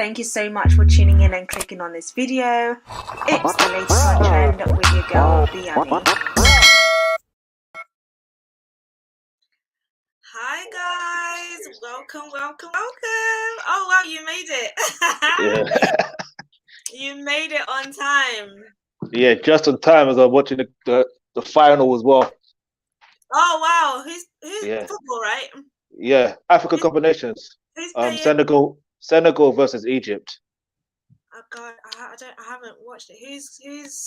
Thank you so much for tuning in and clicking on this video. It's the latest on trend with your girl, Biami. Hi guys, welcome. Oh wow, you made it. Yeah. You made it on time. Yeah, just on time as I'm watching the final as well. Oh wow, who's Yeah, football, right? yeah. Africa Who's, combinations. who's playing? Senegal versus Egypt. Oh god, I haven't watched it.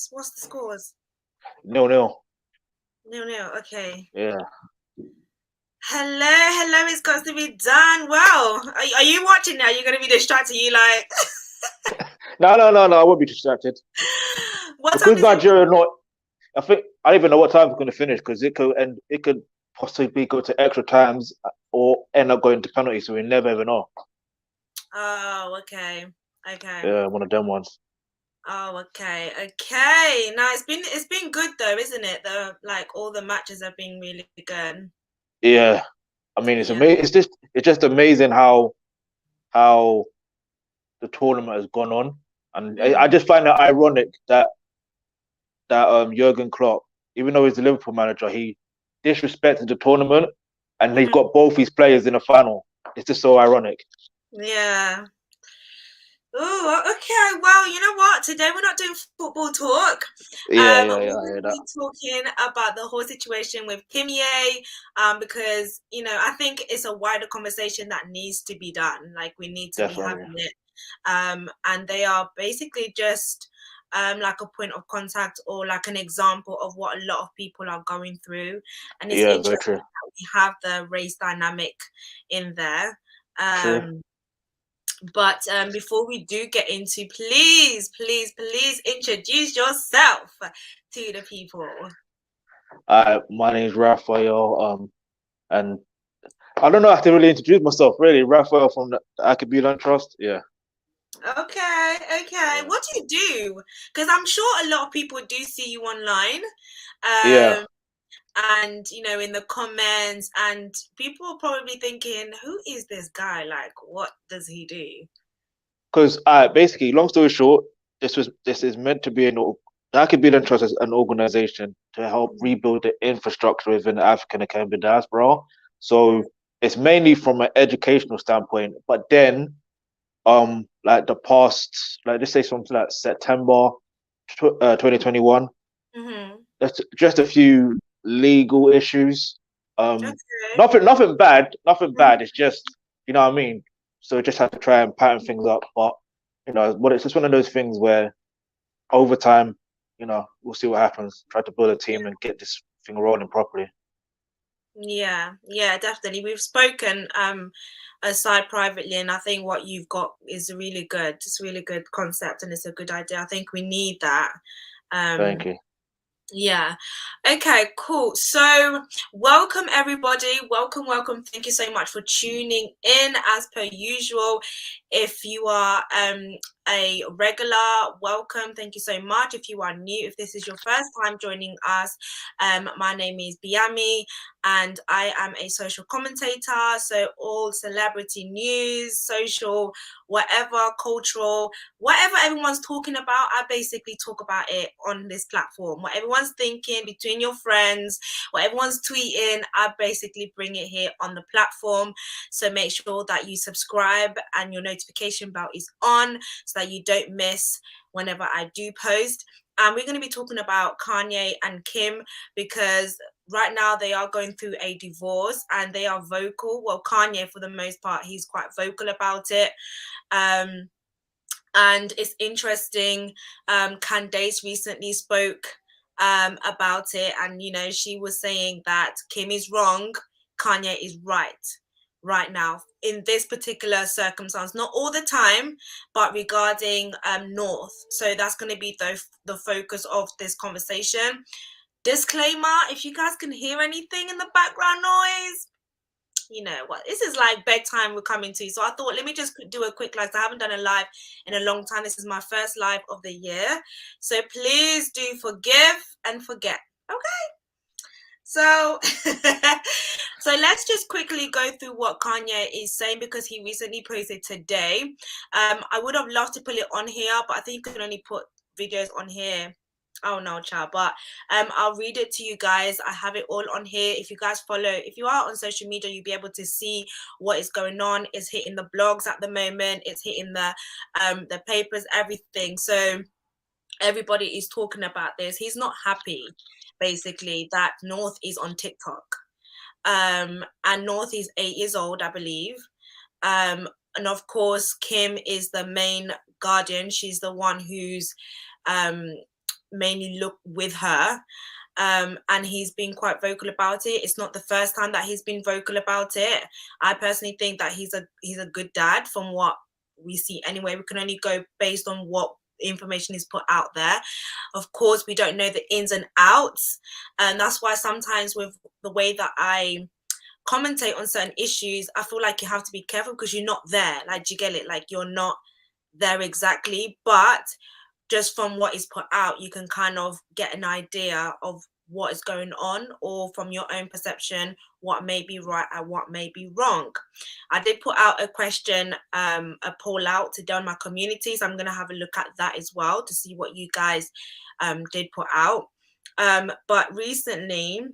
What's the scores? 0-0. 0-0. Okay. Yeah. Hello, it's got to be done. Wow. Are you watching now? You're going to be distracted. You like, No, I won't be distracted what time because is it? Nigeria not. I don't even know what time it's going to finish because it could possibly go to extra times or end up going to penalties. So we never ever know. Oh, okay. Okay. Yeah, one of them ones. Oh, okay. Okay. Now it's been good though, isn't it? All the matches have been really good. Yeah, I mean it's Yeah. amazing. It's just amazing how the tournament has gone on, and I Mm. just find it ironic that Jurgen Klopp, even though he's the Liverpool manager, he disrespected the tournament, and he's Mm. got both his players in the final. It's just so ironic. Yeah. Oh, okay. Well, you know what? Today we're not doing football talk. We're I going hear to that. be talking about the whole situation with Kanye, because I think it's a wider conversation that needs to be done. Like we need to be Definitely. having it. And they are basically just like a point of contact or like an example of what a lot of people are going through. And it's Yeah, very interesting true. that we have the race dynamic in there. True. But before we do get into, please introduce yourself to the people. My name is Raphael. And I don't know how to really introduce myself. Really, Raphael from the Akabulan Trust. Yeah. Okay. Yeah. What do you do? Because I'm sure a lot of people do see you online, Yeah. um, and in the comments, and people are probably thinking, "Who is this guy? Like, what does he do?" Because basically, long story short, this is meant to be the Akabulan Trust is an organization to help rebuild the infrastructure within the African and Caribbean diaspora. Mm-hmm. So it's mainly from an educational standpoint, but then like the past, like let's say something like September 2021, Mm-hmm. that's just a few legal issues. Um, Okay. nothing Mm-hmm. bad. It's just, you know what I mean. So we just have to try and pattern things up. But what it's just one of those things where over time, we'll see what happens. Try to build a team and get this thing rolling properly. Yeah, definitely. We've spoken aside privately, and I think what you've got is really good. It's a really good concept, and it's a good idea. I think we need that. Thank Um, you. yeah. Okay, cool. So, welcome everybody. Welcome. Thank you so much for tuning in as per usual. If you are a regular, welcome. Thank you so much. If you are new, if this is your first time joining us, my name is Biami and I am a social commentator. So, all celebrity news, social, whatever, cultural, whatever everyone's talking about, I basically talk about it on this platform. What everyone's thinking between your friends, what everyone's tweeting, I basically bring it here on the platform. So make sure that you subscribe and your notification bell is on so that you don't miss whenever I do post. And we're going to be talking about Kanye and Kim because right now they are going through a divorce and they are vocal. Well, Kanye, for the most part, he's quite vocal about it. And it's interesting. Candace recently spoke about it, and she was saying that Kim is wrong, Kanye is right now in this particular circumstance, not all the time, but regarding North. So that's going to be the focus of this conversation. Disclaimer: if you guys can hear anything in the background noise, you know what, this is like bedtime we're coming to, so I thought let me just do a quick live. I haven't done a live in a long time. This is my first live of the year, so please do forgive and forget. Okay, so So let's just quickly go through what Kanye is saying because he recently posted today. I would have loved to put it on here, but I think you can only put videos on here. Oh no, child. But I'll read it to you guys. I have it all on here. If you guys follow, if you are on social media, you'll be able to see what is going on. It's hitting the blogs at the moment. It's hitting the papers, everything. So everybody is talking about this. He's not happy, basically, that North is on TikTok. And North is 8 years old, I believe. And of course, Kim is the main guardian. She's the one who's mainly look with her. And he's been quite vocal about it. It's not the first time that he's been vocal about it. I personally think that he's a good dad from what we see anyway. We can only go based on what information is put out there. Of course, we don't know the ins and outs, and that's why sometimes with the way that I commentate on certain issues, I feel like you have to be careful because you're not there. Like, do you get it? Like, you're not there exactly, but just from what is put out, you can kind of get an idea of what is going on, or from your own perception, what may be right and what may be wrong. I did put out a question, a poll out today on my community, so I'm going to have a look at that as well to see what you guys did put out. But recently,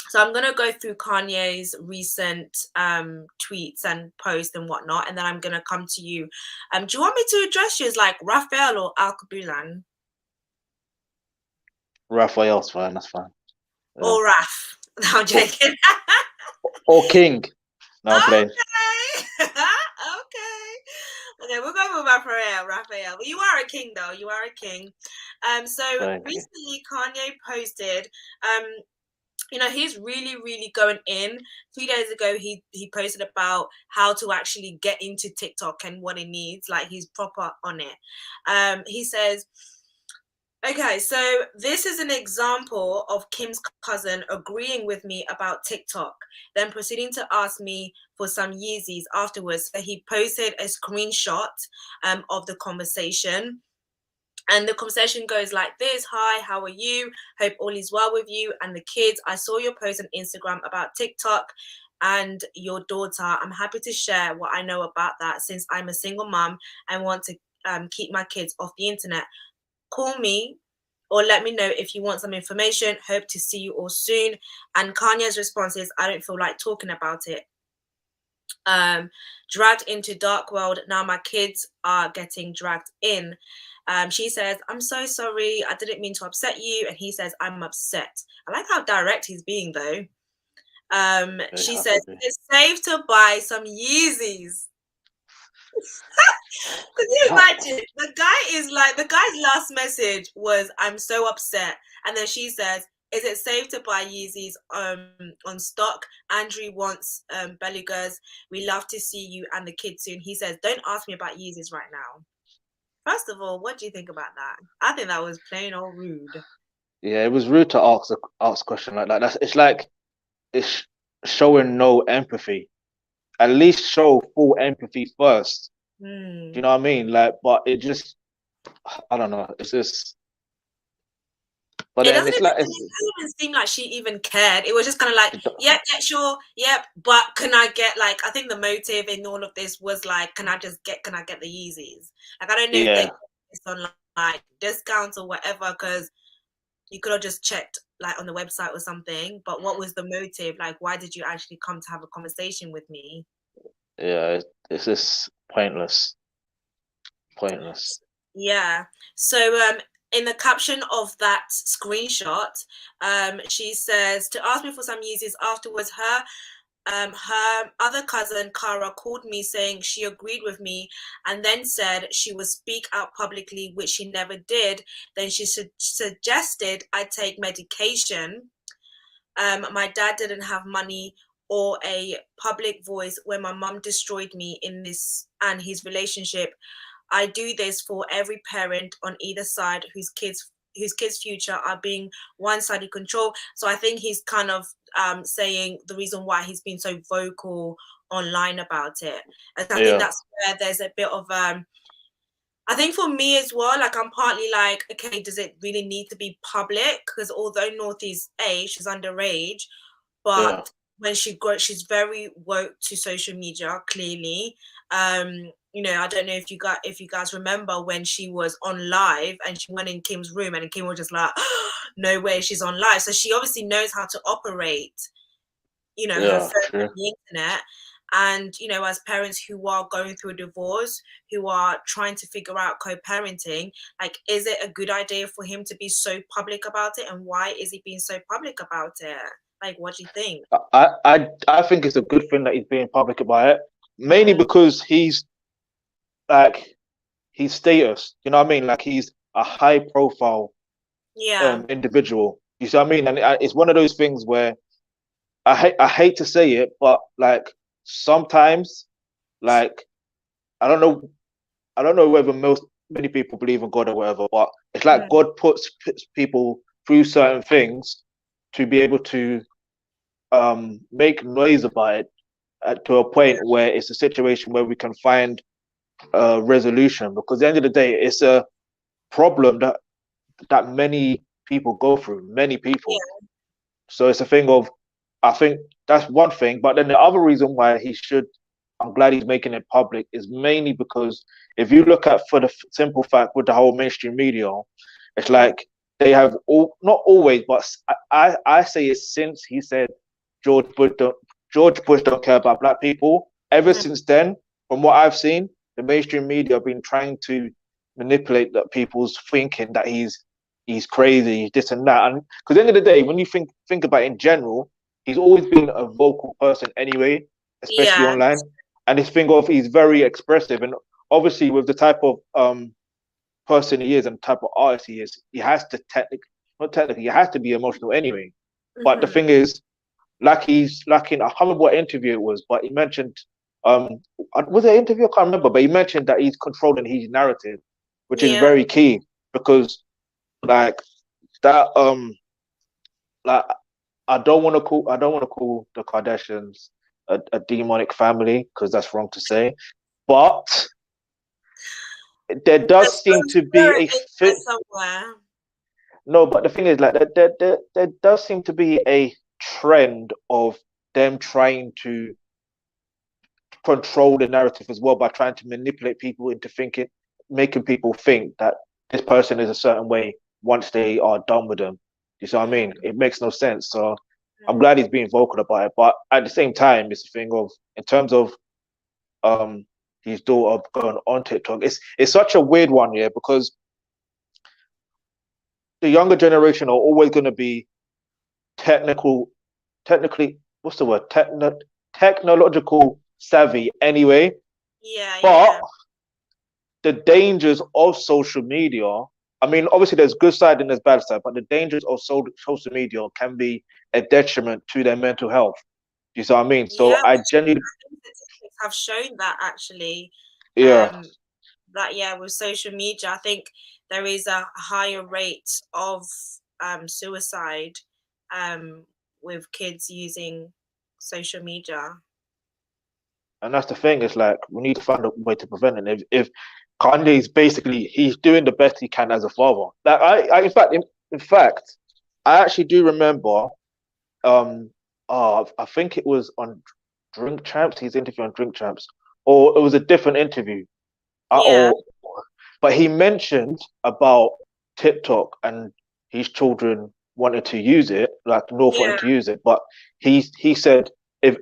so I'm going to go through Kanye's recent tweets and posts and whatnot, and then I'm going to come to you. Do you want me to address you as like Raphael or Alkabulan? Raphael's fine. That's fine. Yeah. Or Raf? No, I'm joking. Or King. No, I'm playing. Okay. Okay, we'll go with Raphael. But you are a king, though. You are a king. So recently, Kanye posted. You know, he's really going in. 2 days ago, he posted about how to actually get into TikTok and what it needs. Like, he's proper on it. He says, okay, so this is an example of Kim's cousin agreeing with me about TikTok, then proceeding to ask me for some Yeezys afterwards. So he posted a screenshot of the conversation. And the conversation goes like this: hi, how are you? Hope all is well with you and the kids. I saw your post on Instagram about TikTok and your daughter. I'm happy to share what I know about that since I'm a single mom and want to keep my kids off the internet. Call me or let me know if you want some information. Hope to see you all soon. And Kanye's response is, I don't feel like talking about it. Dragged into dark world. Now my kids are getting dragged in. She says, I'm so sorry. I didn't mean to upset you. And he says, I'm upset. I like how direct he's being, though. She says, it's safe to buy some Yeezys. Could you imagine? The guy's last message was, I'm so upset. And then she says, is it safe to buy Yeezys on stock? Andrew wants Belligers. We love to see you and the kids soon. He says, don't ask me about Yeezys right now. First of all, what do you think about that? I think that was plain old rude. Yeah, it was rude to ask a question like that. It's showing no empathy. At least show full empathy first. Do you know what I mean? Like, but it just, I don't know. It's just. But it doesn't even seem like she even cared. It was just kind of like, yep, yeah, sure, yep. But can I get, like, I think the motive in all of this was like, can I get the Yeezys? Like, I don't know if they it's on like discounts or whatever, because you could have just checked like on the website or something. But what was the motive? Like, why did you actually come to have a conversation with me? Yeah, it's just pointless. Yeah. So in the caption of that screenshot, she says, to ask me for some Yeezys afterwards, her other cousin Cara called me saying she agreed with me and then said she would speak out publicly, which she never did. Then she suggested I take medication. My dad didn't have money or a public voice when my mum destroyed me in this and his relationship. I do this for every parent on either side whose kids' future are being one-sided controlled. So I think he's kind of saying the reason why he's been so vocal online about it. And I think that's where there's a bit of I think for me as well, like, I'm partly like, okay, does it really need to be public? Because although North is age, she's underage, but when she's very woke to social media, clearly. I don't know if you guys remember when she was on live and she went in Kim's room and Kim was just like, no way, she's on live. So she obviously knows how to operate, her Yeah, phone and true. the internet. And, as parents who are going through a divorce, who are trying to figure out co-parenting, like, is it a good idea for him to be so public about it? And why is he being so public about it? Like, what do you think? I think it's a good thing that he's being public about it, mainly Mm-hmm. because like he's status. You know what I mean? Like he's a high profile Yeah. individual. You see what I mean? And it's one of those things where I hate to say it, but like sometimes, like I don't know I don't know whether many people believe in God or whatever, but it's like Mm-hmm. God puts people through certain things to be able to make noise about it to a Yeah. point where it's a situation where we can find a resolution. Because at the end of the day, it's a problem that many people go through, many people. Yeah. So it's a thing of, I think that's one thing. But then the other reason why I'm glad he's making it public is mainly because if you look at, for the simple fact with the whole mainstream media, it's Mm-hmm. like they have not always, but I say it since he said George Bush don't George Bush don't care about black people. Ever Mm-hmm. since then, from what I've seen, the mainstream media have been trying to manipulate that people's thinking that he's crazy, this and that. And because at the end of the day, when you think about it in general, he's always been a vocal person anyway, especially Yeah. online. And this thing of he's very expressive, and obviously with the type of person he is and type of artist he is, he has to not technically, he has to be emotional anyway. But the Mm-hmm. thing is, like in I can't remember what interview it was, but he mentioned was it an interview? I can't remember, but he mentioned that he's controlling his narrative, which is Yeah. very key because like that like I don't want to call the Kardashians a demonic family because that's wrong to say, but there There's does seem some to be spirit a in there fit. somewhere. No, but the thing is, like, there does seem to be a trend of them trying to control the narrative as well by trying to manipulate people into thinking, making people think that this person is a certain way once they are done with them. You see what I mean? Mm-hmm. It makes no sense. So I'm glad he's being vocal about it, but at the same time, it's a thing of in terms of um his daughter going on TikTok. It's such a weird one, yeah, because the younger generation are always going to be technical, technically, what's the word? Technological savvy anyway. Yeah, But yeah. the dangers of social media, I mean, obviously there's good side and there's bad side, but the dangers of social media can be a detriment to their mental health. You see what I mean? So Yeah, I which genuinely, statistics have shown that actually, yeah, um, that yeah, with social media, I think there is a higher rate of suicide um, with kids using social media. and that's the thing. It's like we need to find a way to prevent it. If Kanye is basically he's doing the best he can as a father. Like in fact, I actually do remember. Um, I think it was on Drink Champs. He's interviewing Drink Champs, or it was a different interview. Yeah, Or but he mentioned about TikTok and his children wanted to use it, like North yeah, wanted to use it. But he said if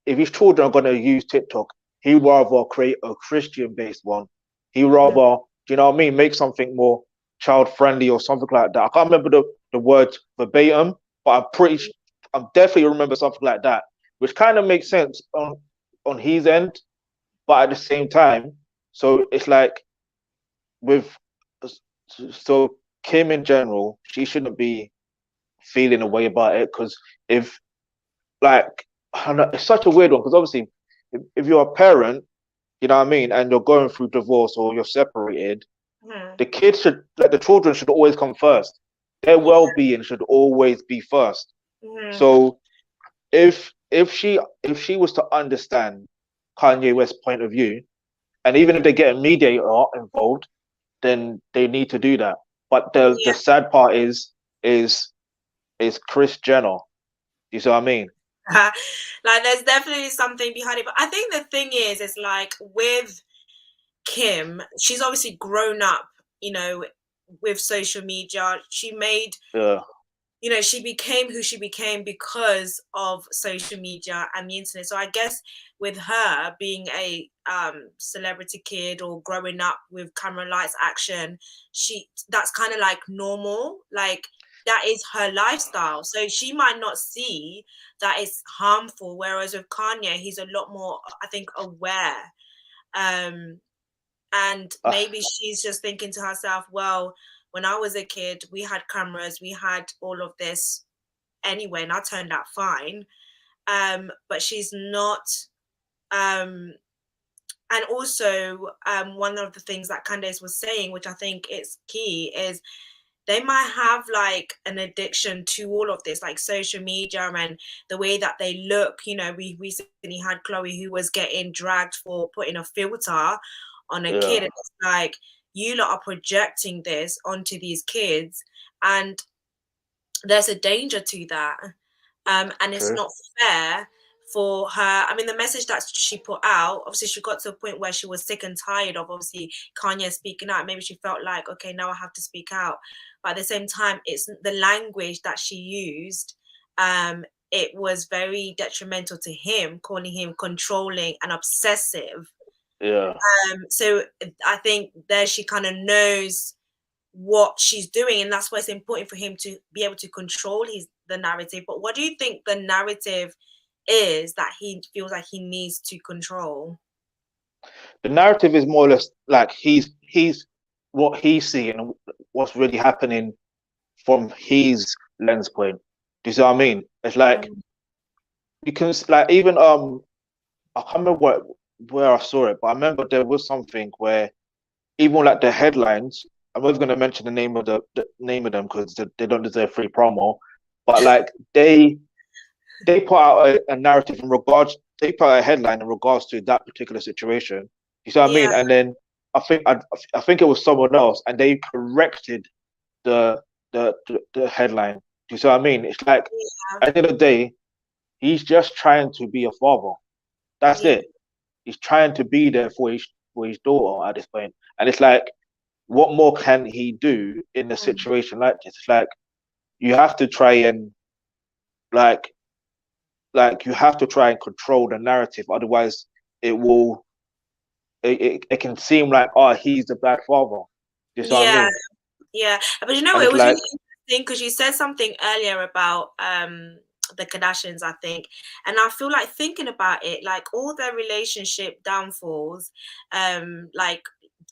his children are going to use TikTok, he rather create a Christian based one. He hmm, rather, do you know what I mean, make something more child friendly or something like that. I can't remember the words verbatim, but I'm definitely remember something like that, which kind of makes sense on his end, but at the same time, so it's like with so Kim in general, she shouldn't be feeling a way about it because if like I don't know, it's such a weird one because obviously if you're a parent, you know what I mean, and you're going through divorce or you're separated, hmm, the kids should like the children should always come first. Their yeah, well-being should always be first. hmm, So if she was to understand Kanye West's point of view, and even if they get a mediator involved, then they need to do that. But the yeah, sad part is is Chris Jenner. You see what I mean? Like there's definitely something behind it. But I think the thing is like with Kim, she's obviously grown up, you know, with social media. She made, Yeah, you know, she became who she became because of social media and the internet. So I guess with her being a celebrity kid or growing up with camera lights action, that's kind of like normal. Like that is her lifestyle. So she might not see that it's harmful. Whereas with Kanye, he's a lot more, I think, aware. Um, and uh, maybe she's just thinking to herself, well, when I was a kid, we had cameras, we had all of this anyway, and I turned out fine. But she's not. Um, and also, one of the things that Candace was saying, which I think is key, is they might have like an addiction to all of this, like social media and the way that they look. You know, we recently had Chloe who was getting dragged for putting a filter on a kid, yeah, and it's like you lot are projecting this onto these kids, and there's a danger to that. And it's true. not fair for her. I mean, the message that she put out, obviously, she got to a point where she was sick and tired of obviously Kanye speaking out. Maybe she felt like, okay, now I have to speak out. But at the same time, it's the language that she used. It was very detrimental to him, calling him controlling and obsessive. Yeah. So I think there she kind of knows what she's doing, and that's why it's important for him to be able to control the narrative. But what do you think the narrative is that he feels like he needs to control? The narrative is more or less like he's what he's seeing, what's really happening from his lens point. Do you see what I mean? It's like Mm. because like even I can't remember where I saw it, but I remember there was something where even like the headlines. I'm not going to mention the name of them because they don't deserve free promo, but like they put out a narrative in regards. They put out a headline in regards to that particular situation. You see what I Yeah. mean? And then I think it was someone else, and they corrected the the headline. Do you see what I mean? It's like Yeah. at the end of the day, he's just trying to be a father. That's Yeah. it. He's trying to be there for his daughter at this point. And it's like, what more can he do in a Mm. situation like this? It's like you have to try and like you have to try and control the narrative, otherwise it will it can seem like, oh, he's the bad father. You know what I Yeah. mean? Yeah. But you know, And it it's was really like, interesting because you said something earlier about the Kardashians, I think. And I feel like thinking about it, like all their relationship downfalls, like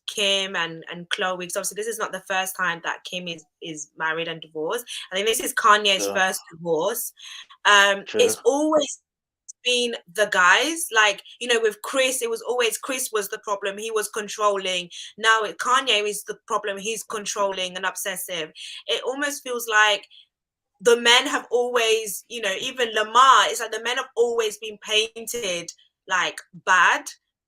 Kim and Chloe, because obviously this is not the first time that Kim is married and divorced. I think this is Kanye's yeah, first divorce. true, It's always been the guys, like, you know, with Chris, it was always Chris was the problem, he was controlling. Now Kanye is the problem, he's controlling and obsessive. It almost feels like the men have always, you know, even Lamar, it's like the men have always been painted like bad.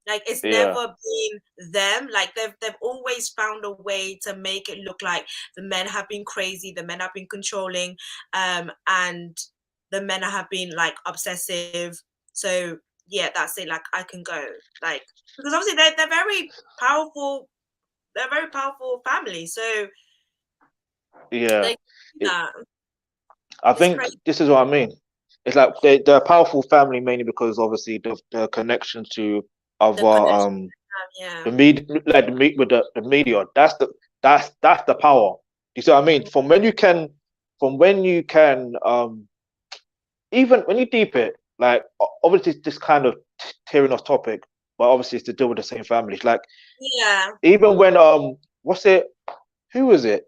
Like it's yeah, never been them. Like they've always found a way to make it look like the men have been crazy, the men have been controlling, and the men have been like obsessive. So yeah, that's it. Like I can go. Like because obviously they're very powerful, they're a very powerful family. So yeah. they do It, that. I It's think crazy. this is what I mean. It's like they're a powerful family mainly because obviously the connection to other The connection, yeah. the media, like with the media. That's the power. You see what I mean? From when you can even when you deep it, like obviously this kind of tearing off topic, but obviously it's to deal with the same families. Like Yeah. even when what's it? Who is it?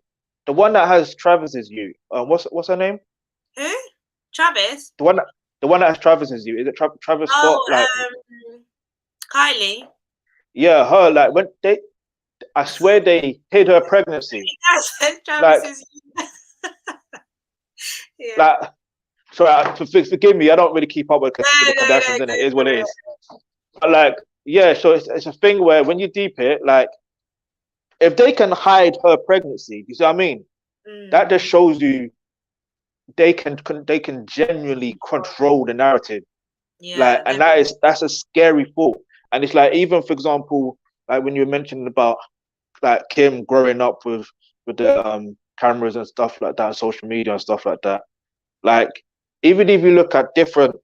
The one that has Travis's you. What's her name? Who? Travis? The one that has Travis's you. Is it Travis Scott? Oh, Like Kylie. yeah, her. Like when they, I swear they hid her pregnancy. Yes, Travis Like is. Yeah. like sorry, forgive me. I don't really keep up No, with the no, no, Kardashians. In it go is what for it it. is. But like yeah, so it's a thing where when you deep it, like if they can hide her pregnancy, you see what I mean? That Mm. just shows you they can genuinely control the narrative. Like, Yeah, and that's a scary thought. And it's like, even for example, like when you were mentioning about like Kim growing up with the cameras and stuff like that, social media and stuff like that. Like, even if you look at different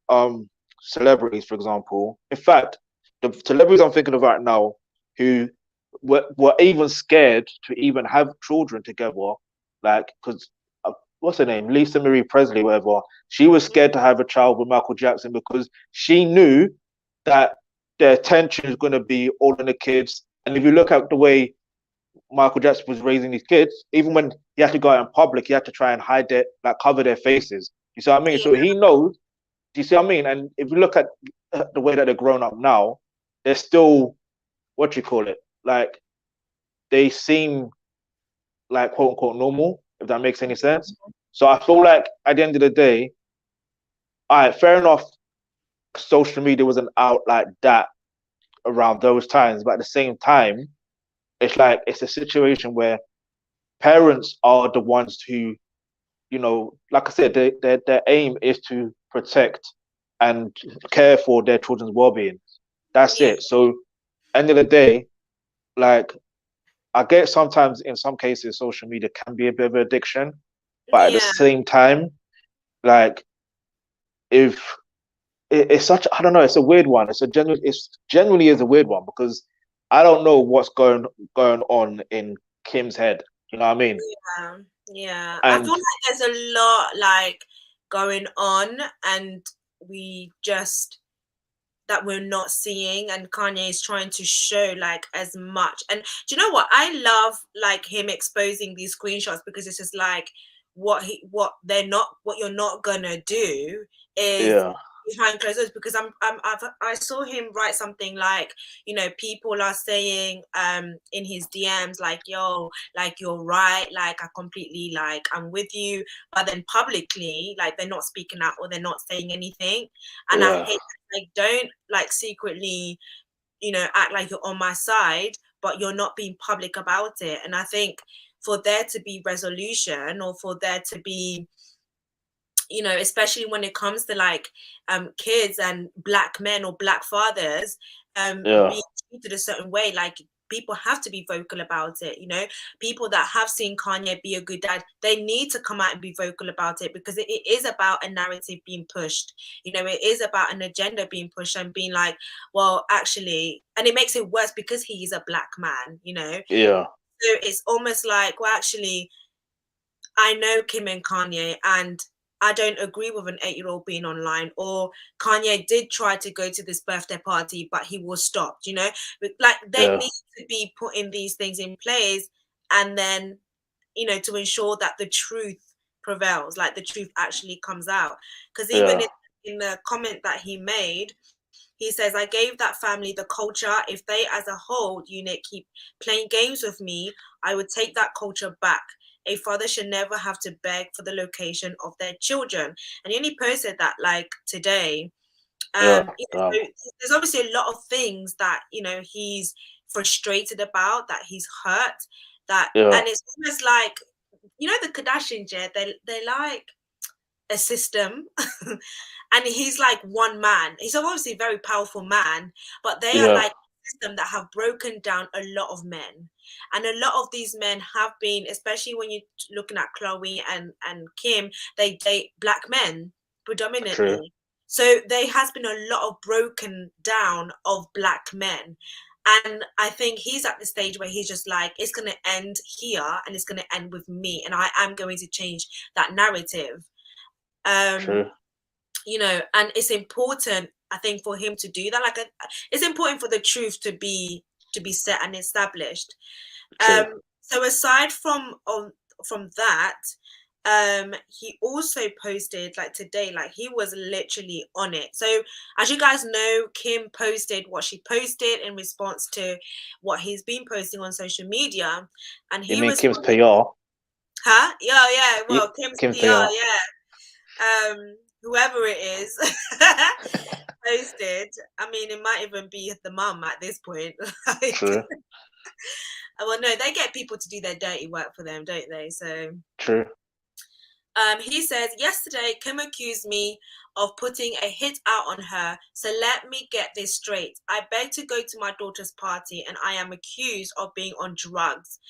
celebrities, for example, in fact, the celebrities I'm thinking of right now who were even scared to even have children together, like, because what's her name, Lisa Marie Presley, whatever. She was scared to have a child with Michael Jackson because she knew that the attention is going to be all on the kids. And if you look at the way Michael Jackson was raising these kids, even when he had to go out in public, he had to try and hide their, like, cover their faces. You see what I mean? So he knows. Do you see what I mean? And if you look at the way that they're grown up now, they're still, what do you call it? Like, they seem like, quote unquote, normal, if that makes any sense. So I feel like at the end of the day, all right, fair enough, social media wasn't out like that around those times, but at the same time, it's like it's a situation where parents are the ones who, like I said, their aim is to protect and care for their children's well-being. That's yeah, it. So end of the day, like, I get sometimes in some cases social media can be a bit of an addiction, but at the yeah. same time, like, if it's such, I don't know, it's a weird one. It's genuinely is a weird one because I don't know what's going on in Kim's head. You know what I mean? Yeah, yeah. I feel And like there's a lot like going on, and we just that we're not seeing, and Kanye is trying to show like as much. And do you know what? I love like him exposing these screenshots because it's just like what you're not gonna do is yeah, behind closed doors, because I saw him write something like, people are saying in his DMs like, yo, like, you're right, like, I completely, like, I'm with you, but then publicly, like, they're not speaking out or they're not saying anything. And I yeah, hate, like, don't like secretly, act like you're on my side, but you're not being public about it. And I think for there to be resolution, or for there to be, especially when it comes to like kids and black men or black fathers yeah, being treated a certain way, like, people have to be vocal about it. People that have seen Kanye be a good dad, they need to come out and be vocal about it, because it is about a narrative being pushed. It is about an agenda being pushed and being like, well, actually, and it makes it worse because he is a black man. yeah, So it's almost like, well, actually, I know Kim and Kanye, and I don't agree with an 8-year-old being online. Or Kanye did try to go to this birthday party, but he was stopped. Like, they yeah, need to be putting these things in place, and then, to ensure that the truth prevails, like the truth actually comes out. Because even yeah, in the comment that he made, he says, I gave that family the culture. If they as a whole unit keep playing games with me, I would take that culture back. A father should never have to beg for the location of their children. And he only posted that like today. yeah, So damn, there's obviously a lot of things that, he's frustrated about, that he's hurt, yeah, and it's almost like, the Kardashians, yeah, they like a system. And he's like one man. He's obviously a very powerful man, but they are yeah, like a system that have broken down a lot of men. And a lot of these men have been, especially when you're looking at Chloe and Kim, they date black men true, predominantly. So there has been a lot of broken down of black men. And I think he's at the stage where he's just like, it's going to end here, and it's going to end with me. And I am going to change that narrative. um true, and it's important, I think, for him to do that. Like, it's important for the truth to be set and established. true. So aside from that, he also posted like today, like, he was literally on it. So as you guys know, Kim posted what she posted in response to what he's been posting on social media, and You he mean was, Kim's PR? huh, yeah, well, Kim's Kim's PR, PR. yeah. Whoever it is posted. I mean, it might even be the mum at this point. Like, True, well, no, they get people to do their dirty work for them, don't they? So, true. He says, yesterday, Kim accused me of putting a hit out on her. So let me get this straight. I beg to go to my daughter's party and I am accused of being on drugs.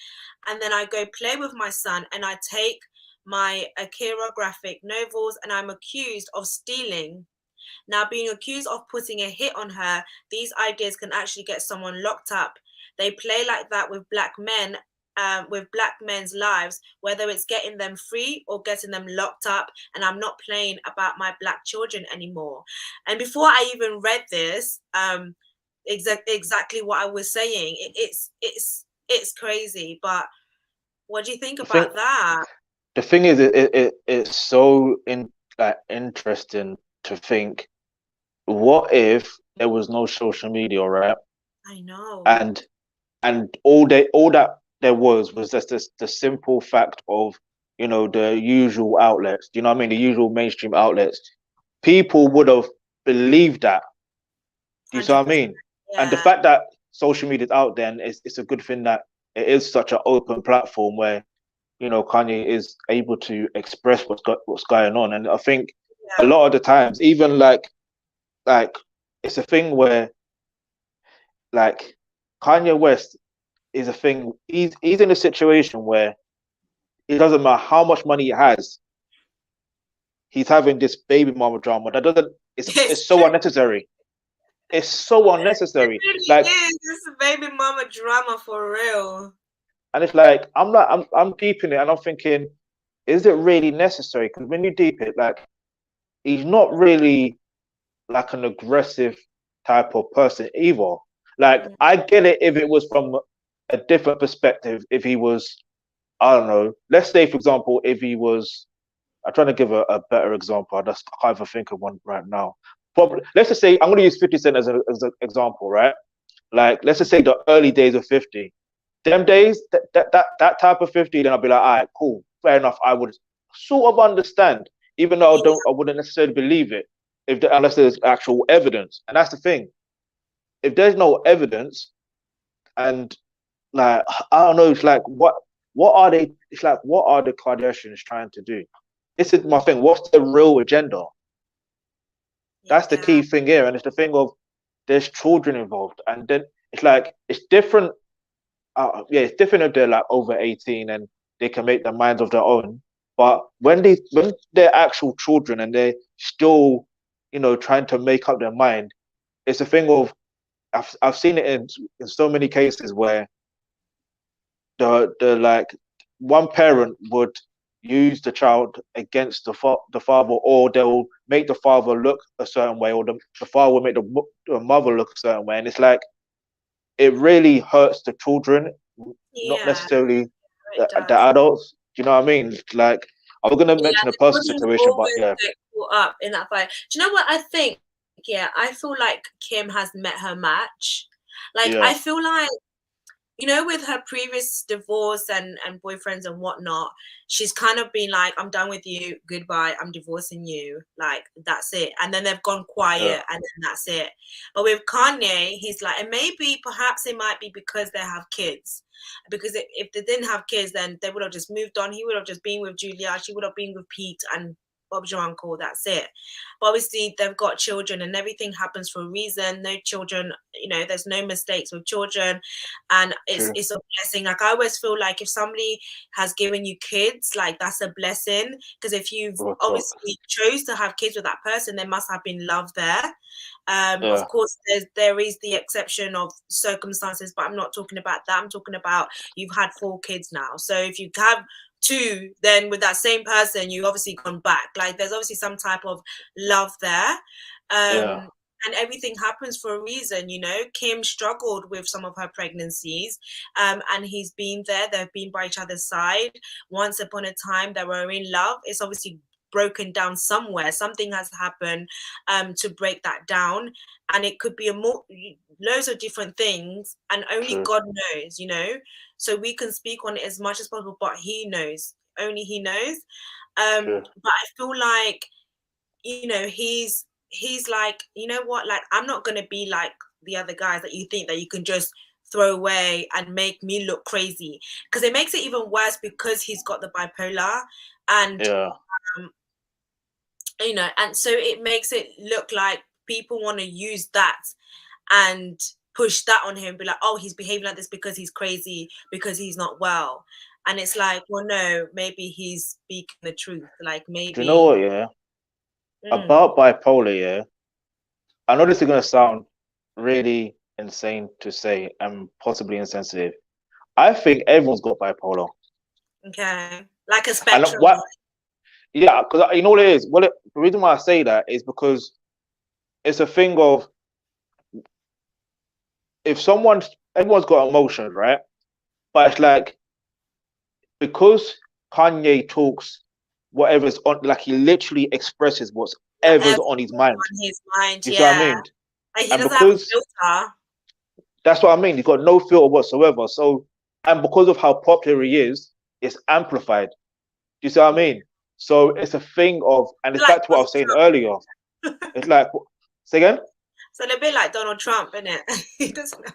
And then I go play with my son and I take my Akira graphic novels and I'm accused of stealing. Now, being accused of putting a hit on her, these ideas can actually get someone locked up. They play like that with black men's lives, whether it's getting them free or getting them locked up. And I'm not playing about my black children anymore. And before I even read this, exactly what I was saying, it's crazy. But what do you think The thing, about that? the thing is, it's so interesting to think, what if there was no social media, right? I know. And all that there was just this the simple fact of, the usual outlets. Do you know what I mean? The usual mainstream outlets. People would have believed that. Do you see what I 100%. mean? And the Yeah. fact that social media is out there, and it's a good thing that it is such an open platform where, Kanye is able to express what's going on. And I think a Yeah. lot of the times, even like it's a thing where, like, Kanye West is a thing. He's in a situation where it doesn't matter how much money he has, he's having this baby mama drama that doesn't. It's It's so true. unnecessary. It's so It unnecessary. really Like, is. This baby mama drama for real. and it's like I'm deeping it, and I'm thinking, is it really necessary? Because when you deep it, like, he's not really like an aggressive type of person either. Like, Mm, I get it if it was from a different perspective. If he was, I don't know. Let's say, for example, if he was, I'm trying to give a better example. I just can't even think of one right now. Probably, let's just say I'm going to use 50 Cent as an example, right? Like, let's just say the early days of 50. Them days, that type of 50, then I'll be like, all right, cool, fair enough. I would sort of understand, even though yeah, I wouldn't necessarily believe it unless there's actual evidence. And that's the thing. If there's no evidence, and, like, I don't know, it's like, what are they? It's like, what are the Kardashians trying to do? This is my thing. What's the real agenda? That's the yeah, key thing here, and it's the thing of, there's children involved, and then it's like, it's different. Yeah, it's different if they're like over 18 and they can make their minds of their own. But when they're actual children and they're still, trying to make up their mind, it's a thing of, I've seen it in so many cases where the like, one parent would use the child against the father, or they'll make the father look a certain way, or the father will make the mother look a certain way, and it's like, it really hurts the children, not yeah. necessarily It the does. adults. Do you know what I mean? Like, I was gonna Yeah, mention a the personal children situation, but always yeah, get caught up in that fight. Do you know what I think? Yeah, I feel like Kim has met her match. Like, yeah, I feel like, with her previous divorce and boyfriends and whatnot, she's kind of been like, I'm done with you, goodbye, I'm divorcing you, like, that's it. And then they've gone yeah, quiet and then that's it. But with Kanye, he's like, and maybe perhaps it might be because they have kids. Because if they didn't have kids, then they would have just moved on. He would have just been with Julia, she would have been with Pete, and Bob's your uncle, that's it. But obviously they've got children and everything happens for a reason. No children, there's no mistakes with children, and it's true. it's a blessing. Like, I always feel like if somebody has given you kids, like, that's a blessing, because if you've Real talk. obviously chose to have kids with that person, there must have been love there. Of Yeah, course, there is the exception of circumstances, but I'm not talking about that. I'm talking about, you've had 4 kids now, so if you have two, then with that same person, you obviously gone back. Like, there's obviously some type of love there. yeah, And everything happens for a reason. Kim struggled with some of her pregnancies, and he's been there. They've been by each other's side. Once upon a time they were in love. It's obviously broken down somewhere. Something has happened to break that down, and it could be loads of different things, and only true, God knows. So we can speak on it as much as possible, but he knows. Only he knows. true. But I feel like, he's like, you know what, like, I'm not gonna be like the other guys that you think that you can just throw away and make me look crazy, because it makes it even worse because he's got the bipolar, and Yeah, you know, and so it makes it look like people want to use that and push that on him, be like, oh, he's behaving like this because he's crazy, because he's not well. And it's like, well, no, maybe he's speaking the truth. Like, Do you know maybe. what? Yeah, about bipolar. Yeah, I know this is gonna sound really insane to say and possibly insensitive. I think everyone's got bipolar, Okay. Like a and spectrum. what? Yeah, because you know what it is. The reason why I say that is because it's a thing of if everyone's got emotions, right? But it's like because Kanye talks whatever's on, like he literally expresses whatever's on his mind. On his mind, Do you see what I yeah. mean? Like, he And doesn't have a because filter. that's what I mean, he's got no filter whatsoever. So, and because of how popular he is, it's amplified. Do you see what I mean? So it's a thing of, and it's Like back to what I Donald was saying Trump. earlier. It's like, say again? So they're a bit like Donald Trump, isn't it? He doesn't know.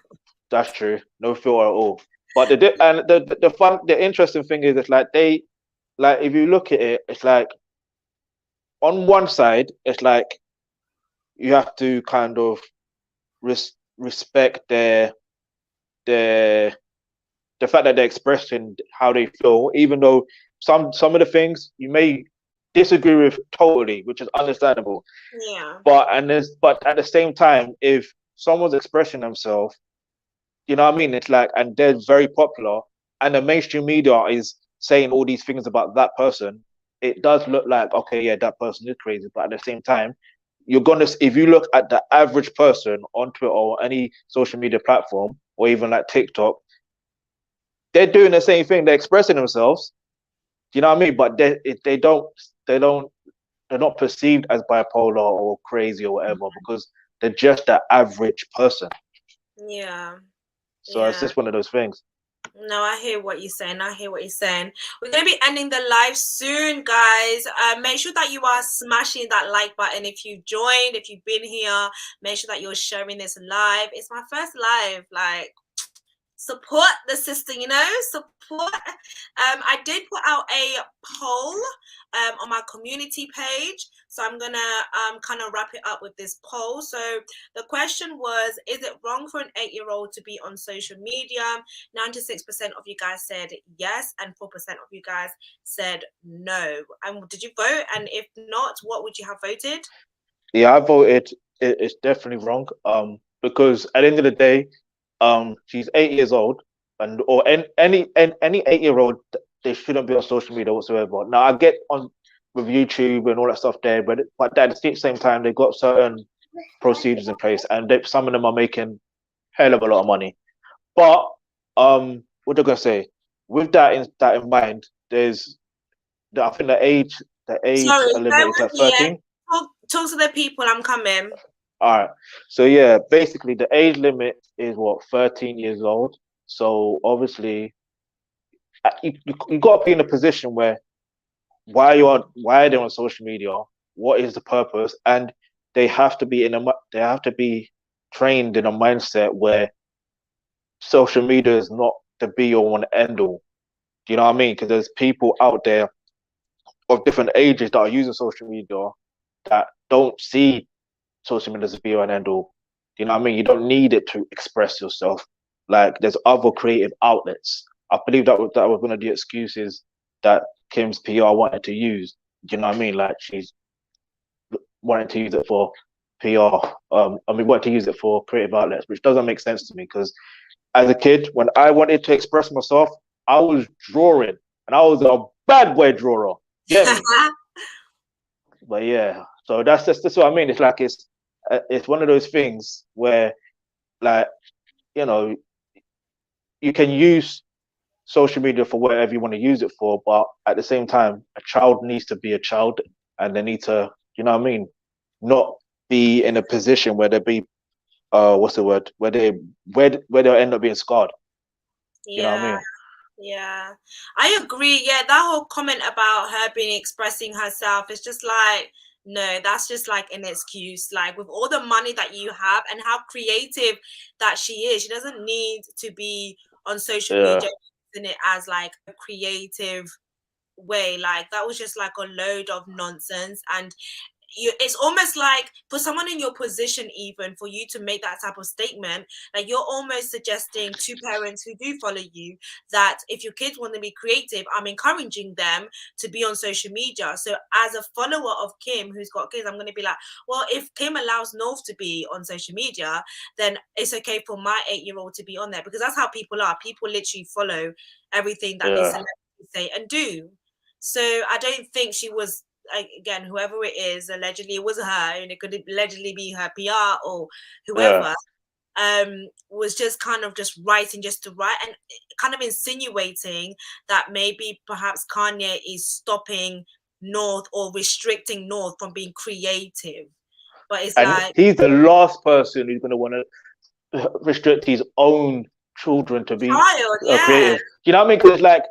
That's true. No filter at all. But the interesting thing is, it's like like if you look at it, it's like on one side, it's like you have to kind of respect their the fact that they're expressing how they feel, even though some of the things you may disagree with totally, which is understandable. Yeah. But at the same time, if someone's expressing themselves, you know what I mean? It's like, and they're very popular, and the mainstream media is saying all these things about that person. It does look like, okay, yeah, that person is crazy, but at the same time, if you look at the average person on Twitter or any social media platform, or even like TikTok, they're doing the same thing. They're expressing themselves. Do you know what I mean? But they don't, they're not perceived as bipolar or crazy or whatever because they're just the average person. Yeah. So it's Yeah. just one of those things. No, I hear what you're saying. I hear what you're saying. We're going to be ending the live soon, guys. Make sure that you are smashing that like button if you joined, if you've been here. Make sure that you're sharing this live. It's my first live. Like, support the sister, you know, support. I did put out a poll on my community page, so I'm gonna kind of wrap it up with this poll. So the question was, is it wrong for an 8-year-old to be on social media? 96% of you guys said yes, and 4% of you guys said no. And did you vote? And if not, what would you have voted? Yeah, I voted. It's definitely wrong. Because at the end of the day, she's 8 years old, and or any 8 year old, they shouldn't be on social media whatsoever. Now I get on with YouTube and all that stuff there, but at the same time, they've got certain procedures in place, and some of them are making hell of a lot of money. But what they're gonna say with that in mind, I think the age Sorry, bear limit is with at me. 13. Talk to the people. I'm coming. All right. So yeah, basically the age limit is what 13 years old. So obviously, you got to be in a position where why are they on social media? What is the purpose? And they have to be trained in a mindset where social media is not the be all and end all. Do you know what I mean? Because there's people out there of different ages that are using social media that don't see social media as a be all and end all. You know what I mean? You don't need it to express yourself. Like there's other creative outlets. I believe that was one of the excuses that Kim's PR wanted to use. Do you know what I mean? Like she's wanted to use it for PR. Wanted to use it for creative outlets, which doesn't make sense to me because as a kid, when I wanted to express myself, I was drawing, and I was a bad boy drawer. Get me? But yeah, so that's what I mean. It's like it's one of those things where like you know you can use social media for whatever you want to use it for, but at the same time, a child needs to be a child, and they need to, you know what I mean, not be in a position where they be what's the word, where they'll end up being scarred. You know what I Yeah. mean? Yeah, I agree. Yeah, that whole comment about her being expressing herself is just like, no, that's just like an excuse. Like, with all the money that you have and how creative that she doesn't need to be on social Yeah, media using it as like a creative way. Like that was just like a load of nonsense. And it's almost like for someone in your position, even for you to make that type of statement, like you're almost suggesting to parents who do follow you that if your kids want to be creative, I'm encouraging them to be on social media. So as a follower of Kim who's got kids, I'm going to be like, well, if Kim allows North to be on social media, then it's okay for my 8-year-old to be on there, because that's how people are. People literally follow everything that these Yeah. celebrities say and do. So I don't think she was, again, whoever it is, allegedly it was her, and it could allegedly be her PR or Yeah. whoever, was just kind of just writing just to write, and kind of insinuating that maybe perhaps Kanye is stopping North or restricting North from being creative. But it's And like, he's the last person who's going to want to restrict his own children to be child, yeah. creative. You know what I mean? Because it's like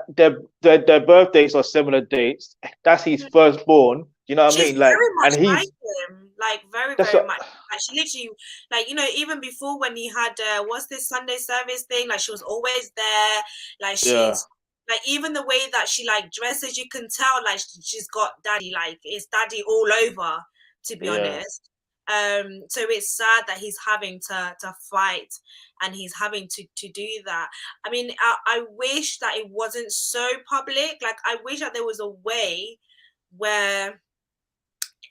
their birthdays are similar dates. That's his firstborn. You know what I She's mean? Like, very much and like he's him, like very, that's very what. much. Like she literally, like, even before when he had what's this Sunday service thing, like she was always there. Like Yeah, she's like, even the way that she like dresses, you can tell like she's got daddy, like it's daddy all over, to be yeah, honest. So it's sad that he's having to fight, and he's having to do that. I mean, I wish that it wasn't so public. Like I wish that there was a way where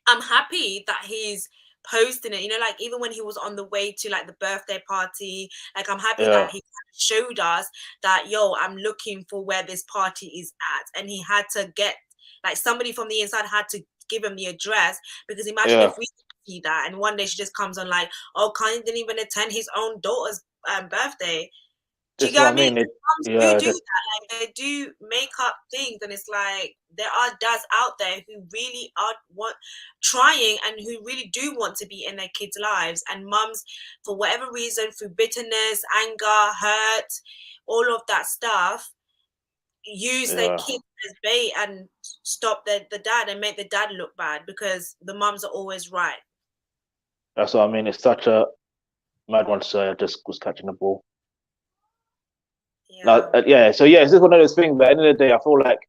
I'm happy that he's posting it, like even when he was on the way to like the birthday party, like I'm happy yeah, that he showed us that, yo, I'm looking for where this party is at. And he had to get, like, somebody from the inside had to give him the address, because imagine yeah. if we see that and one day she just comes on like, oh, Kanye didn't even attend his own daughter's birthday. Do you That's get what what I I mean? mean. Moms do Yeah, do that. Like they do make up things, and it's like there are dads out there who really are trying and who really do want to be in their kids' lives, and mums, for whatever reason, through bitterness, anger, hurt, all of that stuff, use their yeah. kids as bait and stop the dad and make the dad look bad because the mums are always right. That's what I mean. It's such a mad one to say. I just was catching the ball. Now, Yeah. yeah. So yeah, it's just one of those things. But at the end of the day, I feel like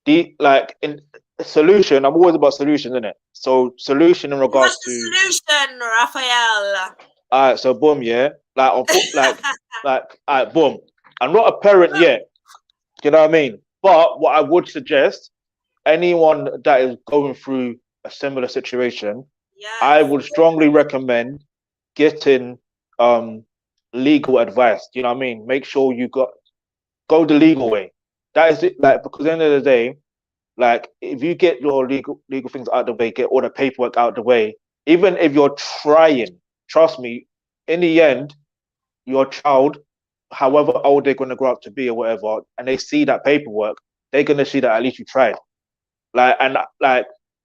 the like in solution. I'm always about solution, isn't it? So solution in What's regards the to solution, Raphael? so boom, yeah. Like boom. I'm not a parent yet. You know what I mean? But what I would suggest, anyone that is going through a similar situation, I Yes. would strongly recommend getting legal advice. You know what I mean? Make sure you go the legal way. That is it. Like, because at the end of the day, like if you get your legal things out of the way, get all the paperwork out of the way, even if you're trying, trust me, in the end, your child, however old they're gonna grow up to be or whatever, and they see that paperwork, they're gonna see that at least you tried. Like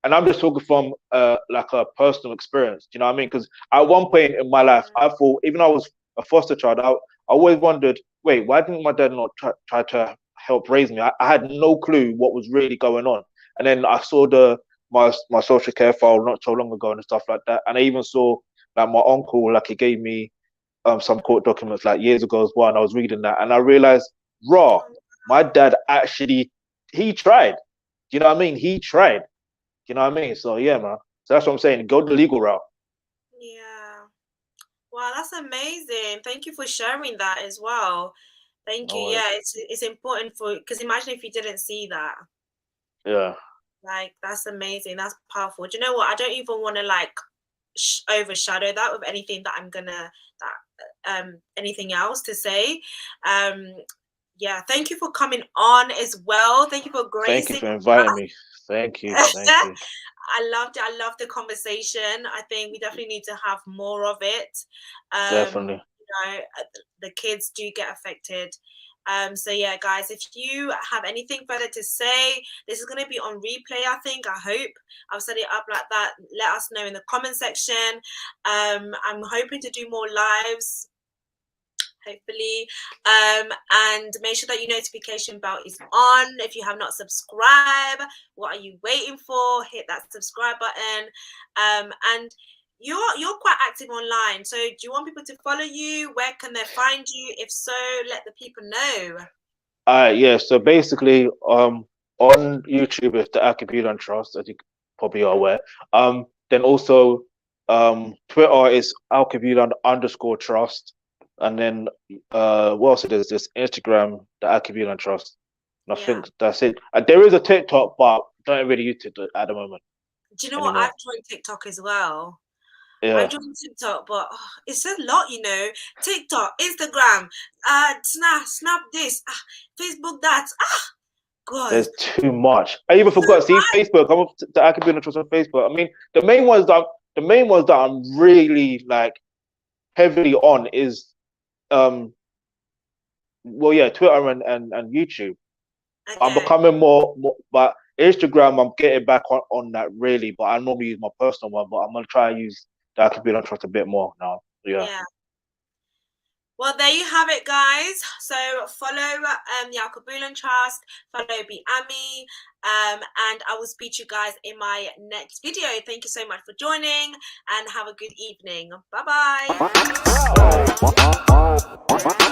and I'm just talking from like a personal experience. Do you know what I mean? Because at one point in my life, I thought, even though I was a foster child, I always wondered, wait, why didn't my dad not try to help raise me? I had no clue what was really going on. And then I saw my social care file not so long ago and stuff like that. And I even saw like my uncle, like he gave me some court documents like years ago as well. And I was reading that and I realized, raw, my dad actually he tried. Do you know what I mean? He tried. You know what I mean? So yeah, man. So that's what I'm saying. Go the legal route. Yeah. Wow, that's amazing. Thank you for sharing that as well. Thank No you. Yeah, worries. it's important for, because imagine if you didn't see that. Yeah. Like that's amazing. That's powerful. Do you know what? I don't even want to like overshadow that with anything that I'm gonna that anything else to say. Um yeah, thank you for coming on as well. Thank you for Thank you gracing. for inviting me. Thank you. Thank you. I loved it. I loved the conversation. I think we definitely need to have more of it. Definitely. The kids do get affected. So yeah, guys, if you have anything further to say, this is going to be on replay. I hope I've set it up like that. Let us know in the comment section. I'm hoping to do more lives, hopefully, and make sure that your notification bell is on. If you have not subscribed, what are you waiting for? Hit that subscribe button. And you're quite active online, so do you want people to follow you? Where can they find you? If so, let the people know. Yeah. So basically, on YouTube it's the Alkebulan Trust, as you probably are aware. Then also, Twitter is Alkebulan_Trust, and then what else it is? This Instagram, the Alkebulan Trust. And I Yeah. think that's it. There is a TikTok, but don't really use it at the moment Do you know what? anymore. I've joined TikTok as well. I Yeah, joined TikTok, but it's a lot, you know. TikTok, Instagram, Snap this, Facebook that. God. there's too much. I even forgot. See, Facebook. I'm up to Alkebulan Trust on Facebook. I mean, the main ones that I'm really like heavily on is um well, yeah, Twitter and YouTube. I'm Okay. becoming more, but Instagram, I'm getting back on that really, but I normally use my personal one, but I'm gonna try and use that could be on trust a bit more now. Yeah. Yeah. Well, there you have it, guys. So follow the Alkebulan Trust, follow Be Ami, and I will speak to you guys in my next video. Thank you so much for joining, and have a good evening. Bye bye.